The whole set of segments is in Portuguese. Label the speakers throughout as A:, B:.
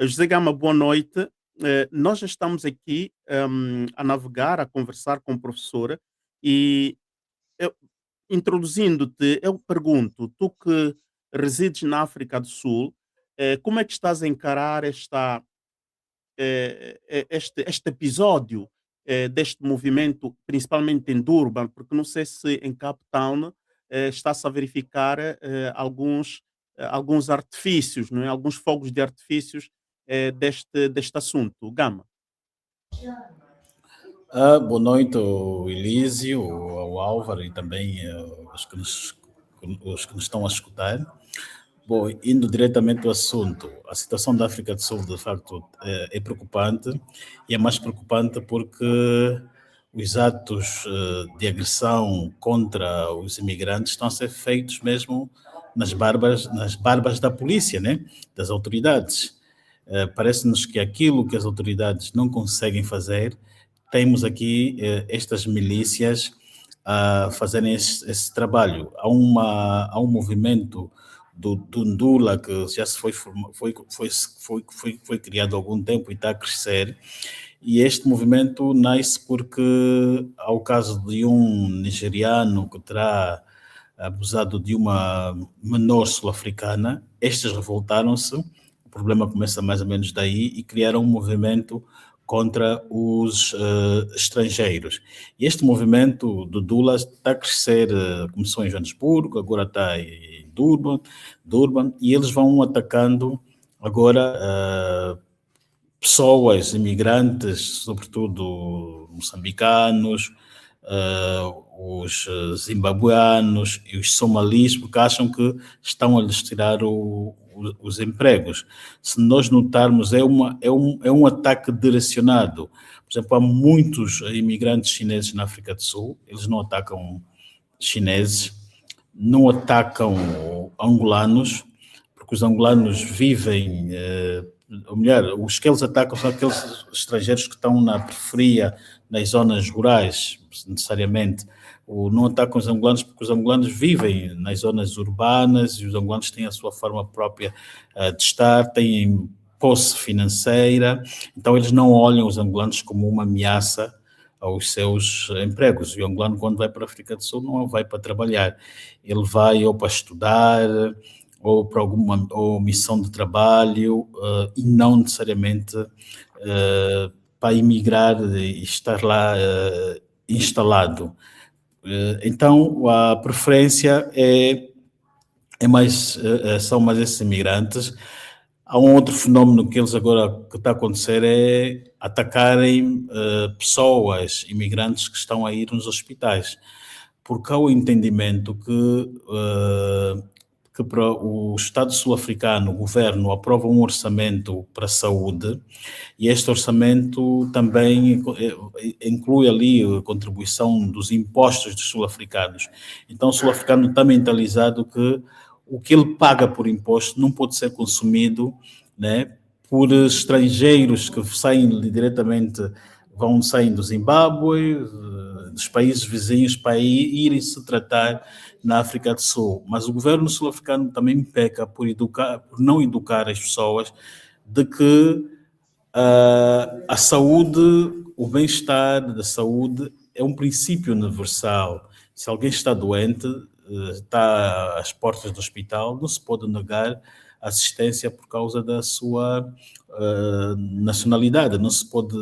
A: José Gama, boa noite. Nós já estamos aqui a navegar, a conversar com o professor e eu, introduzindo-te, eu pergunto, tu que resides na África do Sul, como é que estás a encarar este episódio deste movimento, principalmente em Durban, porque não sei se em Cape Town está-se a verificar alguns artifícios, não é? Alguns fogos de artifícios deste assunto. Gama.
B: Boa noite ao Elísio, ao Álvaro e também os que nos estão a escutar. Bom, indo diretamente ao assunto, a situação da África do Sul, de facto, é preocupante e é mais preocupante porque os atos de agressão contra os imigrantes estão a ser feitos mesmo nas barbas da polícia, né? Das autoridades. Parece-nos que aquilo que as autoridades não conseguem fazer, temos aqui estas milícias a fazerem esse trabalho. Há um movimento do Ndula que já foi criado há algum tempo e está a crescer, e este movimento nasce porque há o caso de um nigeriano que terá abusado de uma menor sul-africana. Estes revoltaram-se, o problema começa mais ou menos daí, e criaram um movimento contra os estrangeiros. E este movimento do Dula está a crescer, começou em Joanesburgo, agora está em Durban, e eles vão atacando agora pessoas, imigrantes, sobretudo moçambicanos, os zimbabuanos e os somalis, porque acham que estão a lhes tirar os empregos. Se nós notarmos, é um ataque direcionado. Por exemplo, há muitos imigrantes chineses na África do Sul, eles não atacam chineses, não atacam angolanos, porque os angolanos vivem, ou melhor, os que eles atacam são aqueles estrangeiros que estão na periferia, nas zonas rurais, necessariamente. Não atacam os angolanos porque os angolanos vivem nas zonas urbanas e os angolanos têm a sua forma própria de estar, têm posse financeira, então eles não olham os angolanos como uma ameaça aos seus empregos. E o angolano, quando vai para a África do Sul, não vai para trabalhar, ele vai ou para estudar ou para alguma missão de trabalho e não necessariamente para emigrar e estar lá instalado. Então, a preferência são mais esses imigrantes. Há um outro fenómeno que eles agora que está a acontecer é atacarem pessoas, imigrantes que estão a ir nos hospitais, porque há o entendimento que para o Estado sul-africano, o governo aprova um orçamento para a saúde e este orçamento também inclui ali a contribuição dos impostos dos sul-africanos. Então o sul-africano está mentalizado que o que ele paga por imposto não pode ser consumido, né, por estrangeiros que saem do Zimbábue, dos países vizinhos, para irem se tratar na África do Sul. Mas o governo sul-africano também peca por não educar as pessoas de que a saúde, o bem-estar da saúde é um princípio universal. Se alguém está doente, está às portas do hospital, não se pode negar assistência por causa da sua nacionalidade, não se pode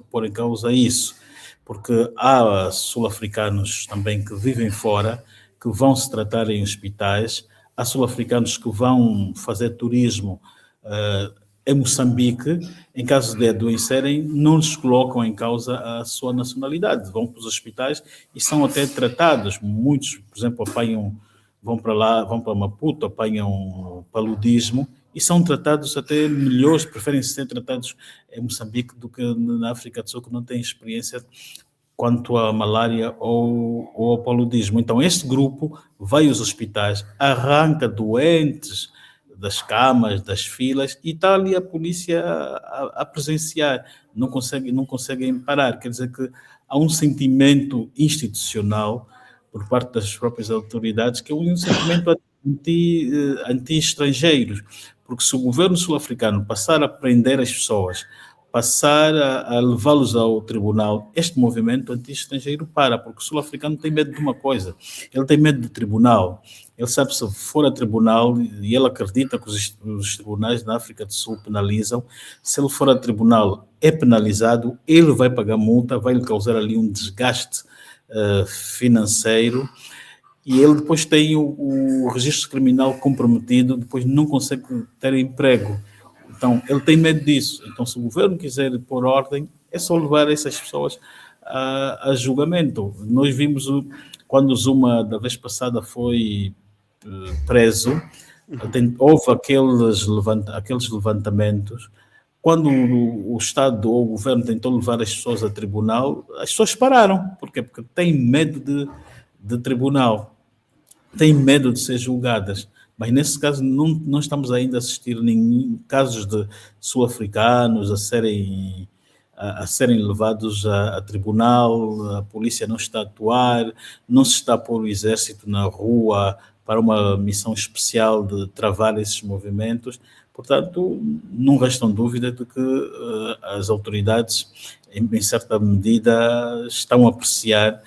B: pôr em causa isso, porque há sul-africanos também que vivem fora, que vão se tratar em hospitais, há sul-africanos que vão fazer turismo em Moçambique, em caso de adoecerem, não lhes colocam em causa a sua nacionalidade, vão para os hospitais e são até tratados. Muitos, por exemplo, vão para lá, vão para Maputo, apanham paludismo e são tratados até melhores, preferem ser tratados em Moçambique do que na África do Sul, que não têm experiência quanto à malária ou ao paludismo. Então, este grupo vai aos hospitais, arranca doentes das camas, das filas, e está ali a polícia a presenciar, não conseguem parar. Quer dizer que há um sentimento institucional por parte das próprias autoridades, que é um sentimento anti-estrangeiros, Porque se o governo sul-africano passar a prender as pessoas, passar a levá-los ao tribunal, este movimento anti-estrangeiro para, porque o sul-africano tem medo de uma coisa, ele tem medo do tribunal. Ele sabe, se for a tribunal, e ele acredita que os tribunais na África do Sul penalizam, se ele for a tribunal, é penalizado, ele vai pagar multa, vai lhe causar ali um desgaste financeiro, e ele depois tem o registro criminal comprometido, depois não consegue ter emprego. Então, ele tem medo disso. Então, se o governo quiser pôr ordem, é só levar essas pessoas a julgamento. Nós vimos, quando o Zuma, da vez passada, foi preso, houve aqueles levantamentos. Quando o Estado ou o governo tentou levar as pessoas a tribunal, as pessoas pararam. Porquê? Porque têm medo de tribunal, têm medo de ser julgadas. Mas nesse caso não estamos ainda a assistir nenhum casos de sul-africanos a serem levados a tribunal, a polícia não está a atuar, não se está a pôr o exército na rua para uma missão especial de travar esses movimentos. Portanto, não restam dúvida de que as autoridades, em certa medida, estão a apreciar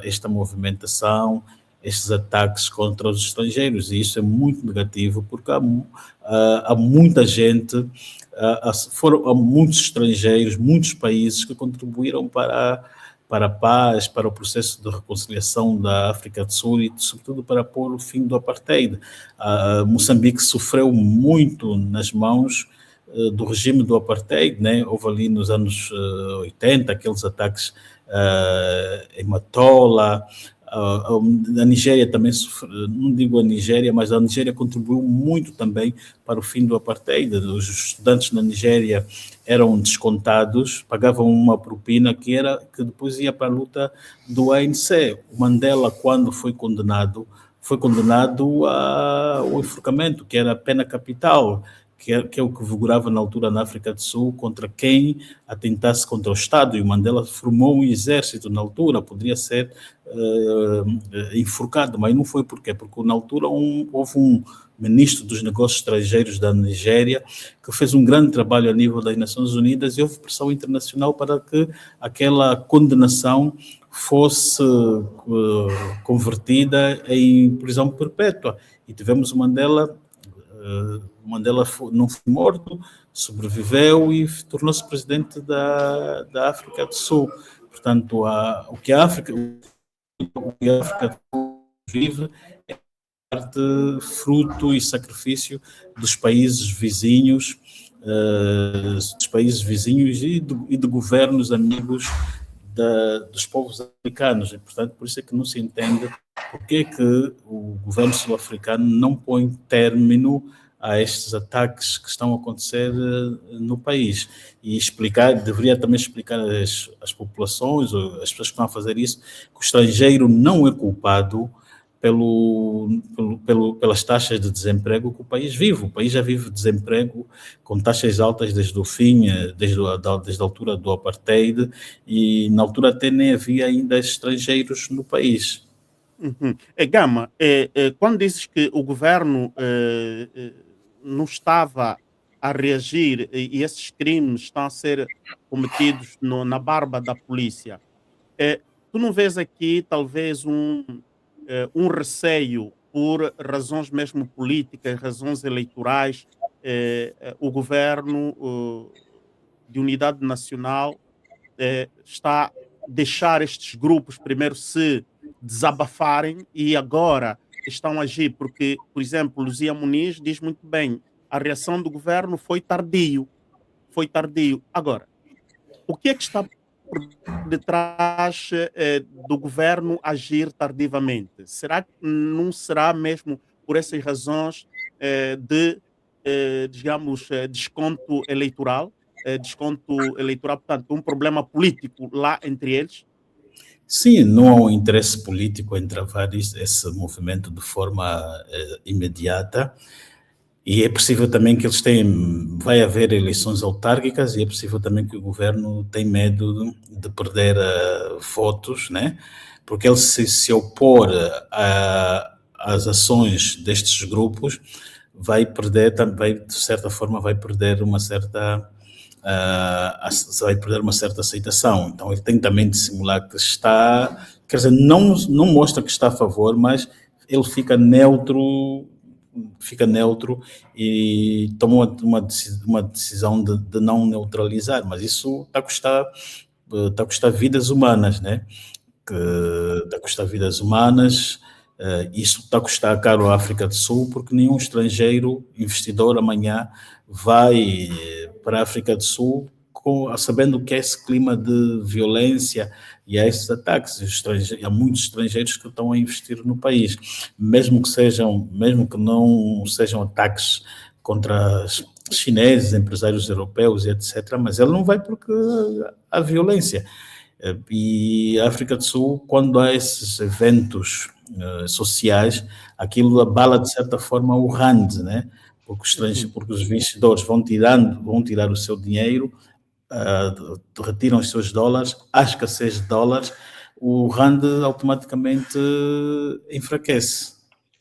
B: esta movimentação, estes ataques contra os estrangeiros, e isso é muito negativo, porque há muita gente, há muitos estrangeiros, muitos países que contribuíram para a paz, para o processo de reconciliação da África do Sul e, sobretudo, para pôr o fim do apartheid. Moçambique sofreu muito nas mãos do regime do apartheid, né? Houve ali nos anos 80 aqueles ataques em Matola. A Nigéria também sofreu, não digo a Nigéria, mas a Nigéria contribuiu muito também para o fim do apartheid. Os estudantes na Nigéria eram descontados, pagavam uma propina que depois ia para a luta do ANC. O Mandela, quando foi condenado ao enforcamento, que era a pena capital, que é o que vigorava na altura na África do Sul, contra quem atentasse contra o Estado, e o Mandela formou um exército na altura, poderia ser enforcado, mas não foi. Porquê? Porque na altura houve um ministro dos negócios estrangeiros da Nigéria que fez um grande trabalho a nível das Nações Unidas, e houve pressão internacional para que aquela condenação fosse convertida em prisão perpétua, e tivemos o Mandela. Mandela não foi morto, sobreviveu e tornou-se presidente da África do Sul. Portanto, o que a África vive é parte, fruto e sacrifício dos países vizinhos, e de governos amigos dos povos africanos. E, portanto, por isso é que não se entende porque é que o governo sul-africano não põe término a estes ataques que estão a acontecer no país, e deveria também explicar às populações, ou às pessoas que estão a fazer isso, que o estrangeiro não é culpado pelas taxas de desemprego que o país vive. O país já vive desemprego com taxas altas desde o fim, desde a altura do apartheid, e na altura até nem havia ainda estrangeiros no país.
A: Uhum. Gama, quando dizes que o governo não estava a reagir e esses crimes estão a ser cometidos na barba da polícia, tu não vês aqui talvez um receio por razões mesmo políticas, razões eleitorais, o governo de unidade nacional está a deixar estes grupos primeiro se desabafarem e agora estão a agir, porque, por exemplo, Luzia Muniz diz muito bem, a reação do governo foi tardio. Agora, o que é que está por detrás do governo agir tardiamente? Será que não será mesmo por essas razões digamos, desconto eleitoral, portanto, um problema político lá entre eles?
B: Sim, não há um interesse político em travar esse movimento de forma imediata, e é possível também que vai haver eleições autárquicas, e é possível também que o governo tem medo de perder votos, né? Porque ele se opor as ações destes grupos, vai perder também, de certa forma, vai perder uma certa aceitação. Então ele tem também de simular que está, quer dizer, não mostra que está a favor, mas ele fica neutro e toma uma decisão de não neutralizar, mas isso está a custar vidas humanas, né? Está a custar vidas humanas. Isso está a custar caro à África do Sul, porque nenhum estrangeiro investidor amanhã vai para a África do Sul sabendo que é esse clima de violência e há esses ataques. Há muitos estrangeiros que estão a investir no país, mesmo que não sejam ataques contra chineses, empresários europeus e etc., mas ele não vai porque há violência. E a África do Sul, quando há esses eventos sociais, aquilo abala de certa forma o rand, né? Porque os investidores vão tirar o seu dinheiro, retiram os seus dólares, há escassez de dólares, o rand automaticamente enfraquece.